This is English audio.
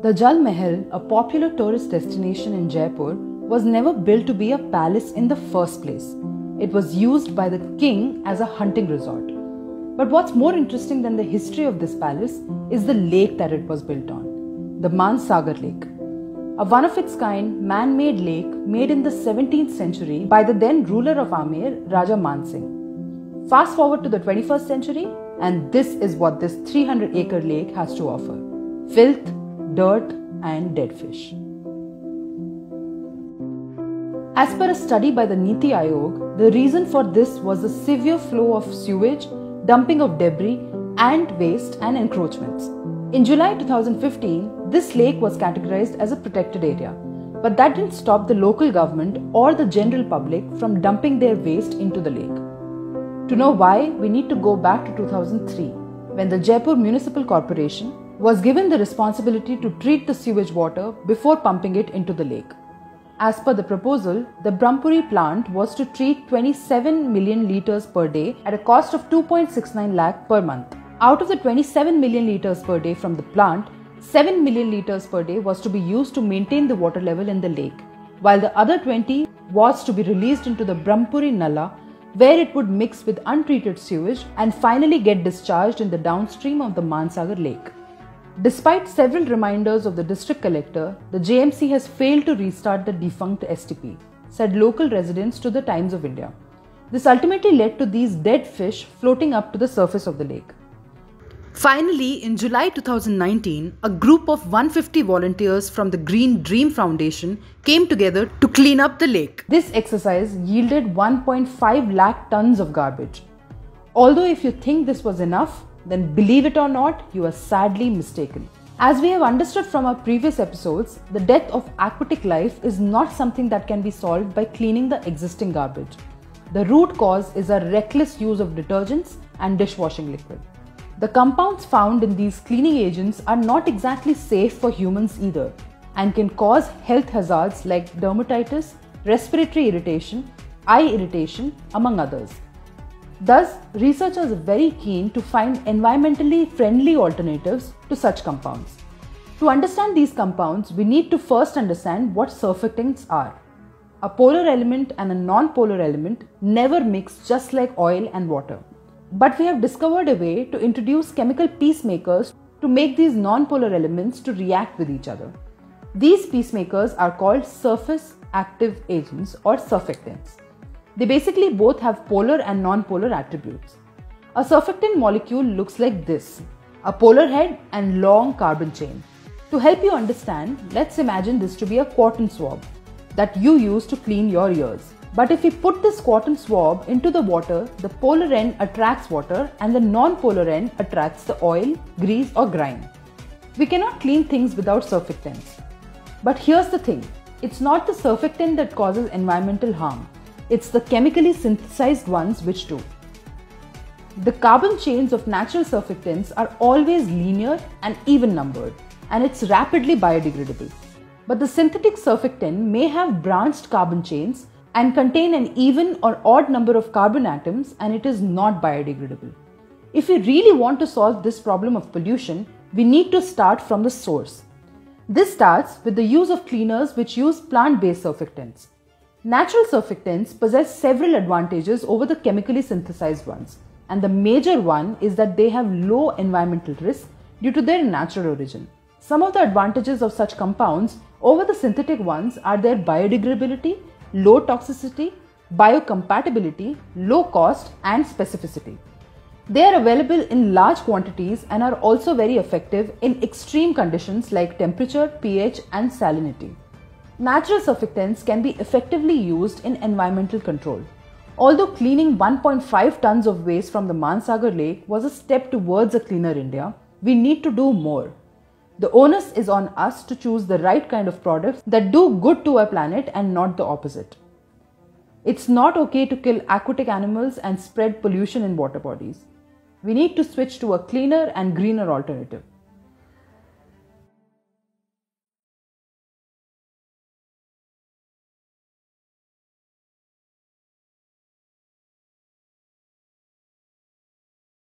The Jal Mahal, a popular tourist destination in Jaipur, was never built to be a palace in the first place. It was used by the king as a hunting resort. But what's more interesting than the history of this palace is the lake that it was built on, the Mansagar Lake. A one-of-its-kind man-made lake made in the 17th century by the then ruler of Amer, Raja Man Singh. Fast forward to the 21st century, and this is what this 300-acre lake has to offer: filth, dirt, and dead fish. As per a study by the Niti Aayog, the reason for this was the severe flow of sewage, dumping of debris, and waste and encroachments. In July 2015, this lake was categorized as a protected area, but that didn't stop the local government or the general public from dumping their waste into the lake. To know why, we need to go back to 2003, when the Jaipur Municipal Corporation was given the responsibility to treat the sewage water before pumping it into the lake. As per the proposal, the Brahmpuri plant was to treat 27 million litres per day at a cost of 2.69 lakh per month. Out of the 27 million litres per day from the plant, 7 million litres per day was to be used to maintain the water level in the lake, while the other 20 was to be released into the Brahmpuri Nala, where it would mix with untreated sewage and finally get discharged in the downstream of the Mansagar Lake. Despite several reminders of the district collector, the JMC has failed to restart the defunct STP, said local residents to the Times of India. This ultimately led to these dead fish floating up to the surface of the lake. Finally, in July 2019, a group of 150 volunteers from the Green Dream Foundation came together to clean up the lake. This exercise yielded 1.5 lakh tons of garbage. Although if you think this was enough, then believe it or not, you are sadly mistaken. As we have understood from our previous episodes, the death of aquatic life is not something that can be solved by cleaning the existing garbage. The root cause is a reckless use of detergents and dishwashing liquid. The compounds found in these cleaning agents are not exactly safe for humans either and can cause health hazards like dermatitis, respiratory irritation, eye irritation, among others. Thus, researchers are very keen to find environmentally friendly alternatives to such compounds. To understand these compounds, we need to first understand what surfactants are. A polar element and a non-polar element never mix, just like oil and water. But we have discovered a way to introduce chemical peacemakers to make these non-polar elements to react with each other. These peacemakers are called surface active agents or surfactants. They basically both have polar and non-polar attributes. A surfactant molecule looks like this: a polar head and long carbon chain. To help you understand, let's imagine this to be a cotton swab that you use to clean your ears. But if we put this cotton swab into the water, the polar end attracts water and the non-polar end attracts the oil, grease or grime. We cannot clean things without surfactants. But here's the thing, it's not the surfactant that causes environmental harm. It's the chemically synthesized ones which do. The carbon chains of natural surfactants are always linear and even numbered, and it's rapidly biodegradable. But the synthetic surfactant may have branched carbon chains and contain an even or odd number of carbon atoms, and it is not biodegradable. If we really want to solve this problem of pollution, we need to start from the source. This starts with the use of cleaners which use plant-based surfactants. Natural surfactants possess several advantages over the chemically synthesized ones, and the major one is that they have low environmental risk due to their natural origin. Some of the advantages of such compounds over the synthetic ones are their biodegradability, low toxicity, biocompatibility, low cost, and specificity. They are available in large quantities and are also very effective in extreme conditions like temperature, pH, and salinity. Natural surfactants can be effectively used in environmental control. Although cleaning 1.5 tons of waste from the Mansagar Lake was a step towards a cleaner India, we need to do more. The onus is on us to choose the right kind of products that do good to our planet and not the opposite. It's not okay to kill aquatic animals and spread pollution in water bodies. We need to switch to a cleaner and greener alternative.